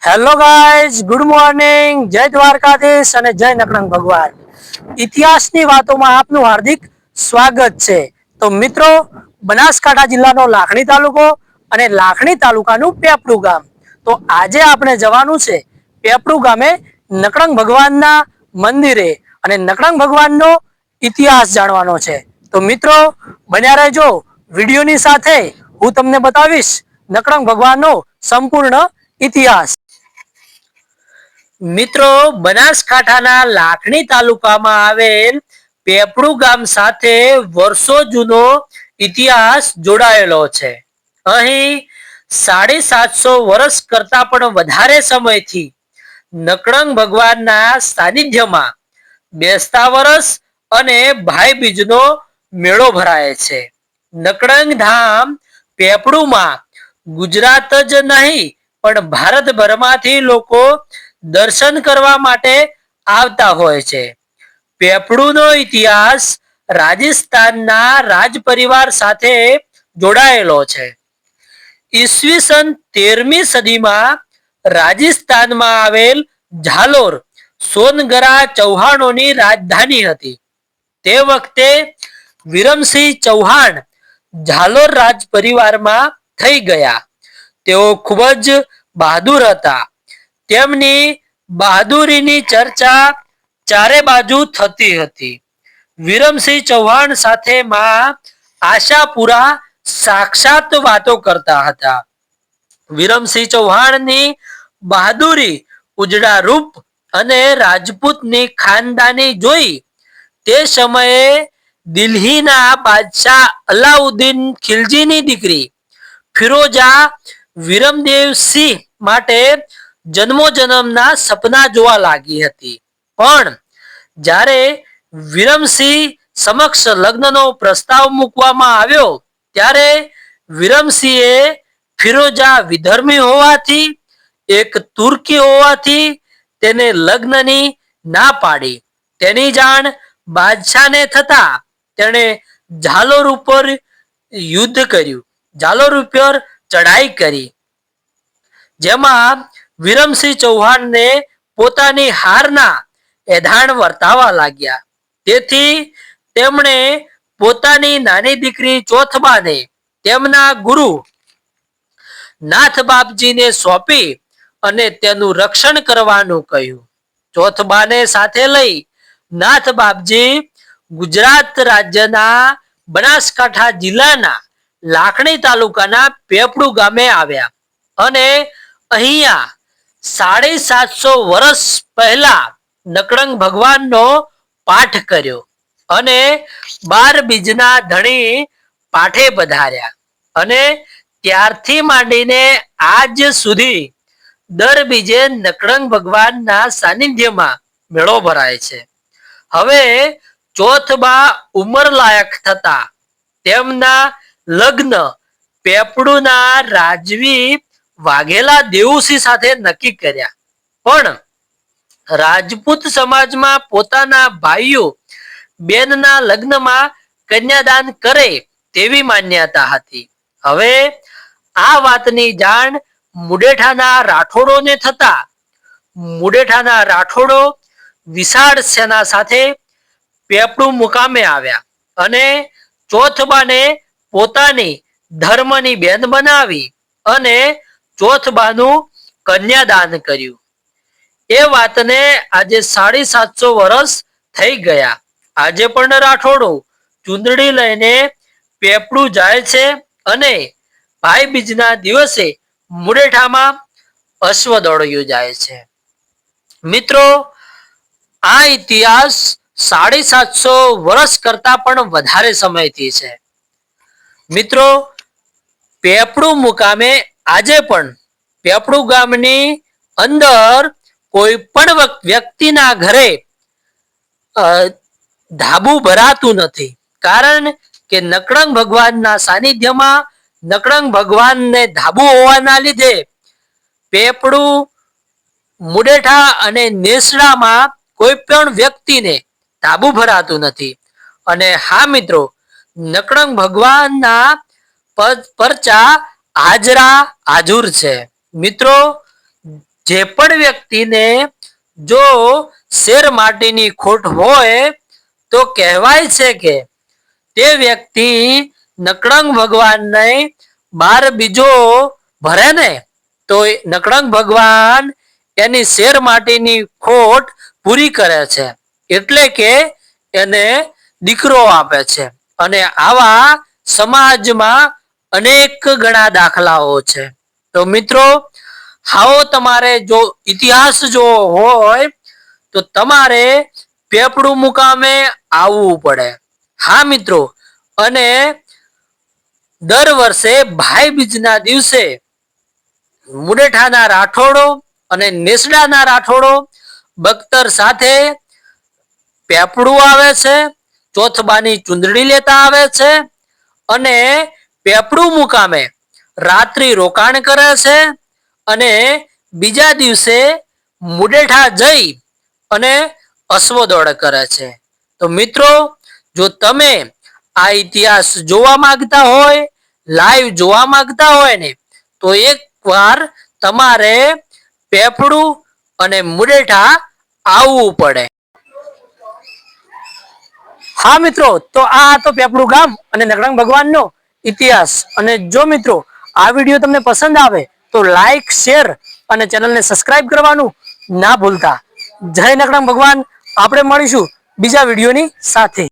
Hello guys, good morning, જય દ્વારકાધીશ અને જય નકળંગ ભગવાન. ઇતિહાસની વાતોમાં આપનું હાર્દિક સ્વાગત છે. તો મિત્રો, બનાસકાંઠા જિલ્લાનો લાખણી તાલુકો અને લાખણી તાલુકાનું પેપડું ગામ. તો આજે આપણે જવાનું છે પેપડું ગામે નકળંગ ભગવાનના મંદિરે અને નકળંગ ભગવાનનો ઇતિહાસ જાણવાનો છે. તો મિત્રો, બન્યા રહેજો વિડીયોની સાથે. હું તમને બતાવીશ નકળંગ ભગવાનનો સંપૂર્ણ ઇતિહાસ. મિત્રો, બનાસકાંઠાના લાખણી તાલુકામાં આવેલ પેપડું ગામ સાથે વર્ષો જૂનો ઇતિહાસ જોડાયેલો છે. અહીં 750 વર્ષ કરતા પણ વધારે સમયથી નકળંગ ભગવાનના સાનિધ્યમાં બેસતા વર્ષ અને ભાઈ બીજનો મેળો ભરાય છે. નકળંગ ધામ પેપડુંમાં ગુજરાત જ નહીં પણ ભારતભરમાંથી લોકો દર્શન કરવા માટે આવતા હોય છે. પેપડુંનો ઇતિહાસ રાજસ્થાનના રાજ પરિવાર સાથે જોડાયેલો છે. ઈસવીસન 13મી સદીમાં રાજસ્થાનમાં આવેલ ઝાલોર સોનગરા ચૌહાણોની રાજધાની હતી. તે વખતે વિરમસિંહ ચૌહાણ ઝાલોર રાજ પરિવારમાં થઈ ગયા. તેઓ ખૂબ જ બહાદુર હતા. તેમની બહાદુરીની ચર્ચા ચારે બાજુ થતી હતી. વિરમસિંહ ચૌહાણ સાથે માં આશાપુરા સાક્ષાત વાતો કરતા હતા. વિરમસિંહ ચૌહાણની બહાદુરી, ઉજળા રૂપ અને રાજપૂતની ખાનદાની જોઈ તે સમયે દિલ્હીના બાદશાહ અલાઉદ્દીન ખિલજીની દીકરી ફિરોજા વિરમદેવસિંહ માટે જન્મોજન્મના સપના જોવા લાગી હતી. પણ જ્યારે વિરમસિંહ સમક્ષ લગ્નનો પ્રસ્તાવ મૂકવામાં આવ્યો ત્યારે વિરમસિંહે ફિરોજા વિધર્મી હોવાથી, એક તુર્કી હોવાથી તેને લગ્નની ના પાડી. તેની જાણ બાદશાહને થતા તેણે ઝાલોર ઉપર યુદ્ધ કર્યું, ઝાલોર ઉપર ચઢાઈ કરી, જેમાં વિરમસિંહ ચૌહાણને પોતાની હારના એધાણ વર્તાવા લાગ્યા. તેથી તેમણે પોતાની નાની દીકરી ચોથબાને તેમના ગુરુ નાથબાપજીને સોંપી અને તેનું રક્ષણ કરવાનું કહ્યું. ચોથબાને સાથે લઈ નાથબાપજી ગુજરાત રાજ્યના બનાસકાંઠા જિલ્લાના લાખણી તાલુકાના પેપડું ગામે આવ્યા અને અહીંયા 750 વર્ષ પહેલા નકળંગ ભગવાનનો પાઠ કર્યો અને 12 બીજના ધણી પાઠે પધાર્યા અને ત્યારથી માંડીને આજ સુધી દર બીજે નકળંગ ભગવાનના સાનિધ્યમાં મેળો ભરાય છે. હવે ચોથબા ઉંમર લાયક થતા તેમના લગ્ન પેપડુના રાજવી વાઘેલા દેવુસિંહ સાથે નક્કી કર્યા. પણ રાજપૂત સમાજમાં પોતાના ભાઈઓ બેનના લગ્નમાં કન્યાદાન કરે તેવી માન્યતા હતી. હવે આ વાતની જાણ મુડેઠાના રાઠોડોને થતા મુડેઠાના રાઠોડો વિશાળ સેના સાથે પેપડું મુકામે આવ્યા અને ચોથબાને પોતાની ધર્મની બેન બનાવી અને ચોથબાનું કન્યાદાન કર્યું. એ વાતને આજે 750 વર્ષ થઈ ગયા. આજે પણ રાઠોડો ચુંદડી લઈને પેપડું જાય છે અને ભાઈ બીજના દિવસે મુડેઠામાં અશ્વ દોડ યોજાય છે. મિત્રો, આ ઇતિહાસ 750 વર્ષ કરતા પણ વધારે સમયથી છે. મિત્રો, પેપડું મુકામે આજે પણ પેપડું ગામની અંદર કોઈ પણ વ્યક્તિના ઘરે ધાબુ ભરાતું નથી. કારણ કે નકળંગ ભગવાનના સાનિધ્યમાં નકળંગ ભગવાનને ધાબુ હોવાના લીધે પેપડું, મુડેઠા અને નેસડામાં કોઈ પણ વ્યક્તિને ધાબુ ભરાતું નથી. અને હા મિત્રો, નકળંગ ભગવાનના પરચા હાજરા હાજુર છે. મિત્રો, જે પણ વ્યક્તિને જો શેર માટેની ખોટ હોય તો કહેવાય છે કે તે વ્યક્તિ નકળંગ ભગવાનને બાર બીજો ભરે ને તો નકળંગ ભગવાન એની શેર માટેની ખોટ પૂરી કરે છે, એટલે કે એને દીકરો આપે છે. અને આવા સમાજમાં અનેક ગણા દાખલાઓ છે. તો મિત્રો, આવો તમારે જો ઇતિહાસ જોવો હોય તો તમારે પેપડું મુકામે આવવું પડે. હા મિત્રો, અને દર વર્ષે ભાઈ બીજના દિવસે મુડેઠાના રાઠોડો અને નેસડાના રાઠોડો બખ્તર સાથે પેપડું આવે છે, ચોથબાની ચુંદડી લેતા આવે છે અને પેપડું મુકામે રાત્રિ રોકાણ કરે છે અને બીજા દિવસે મુડેઠા જઈ અને અશ્વદોડ કરે છે. તો મિત્રો, જો તમે આ ઇતિહાસ જોવા માંગતા હોય, લાઈવ જોવા માંગતા હોય ને તો એક વાર તમારે પેપડું અને મુડેઠા આવવું પડે. હા મિત્રો, તો આ તો પેપડું ગામ અને નકળંગ ભગવાનનો ઇતિહાસ. અને જો મિત્રો આ વિડીયો તમને પસંદ આવે તો લાઈક, શેર અને ચેનલને સબસ્ક્રાઇબ કરવાનું ના ભૂલતા. જય નકળંગ ભગવાન. આપણે મળીશું બીજા વિડીયોની સાથે.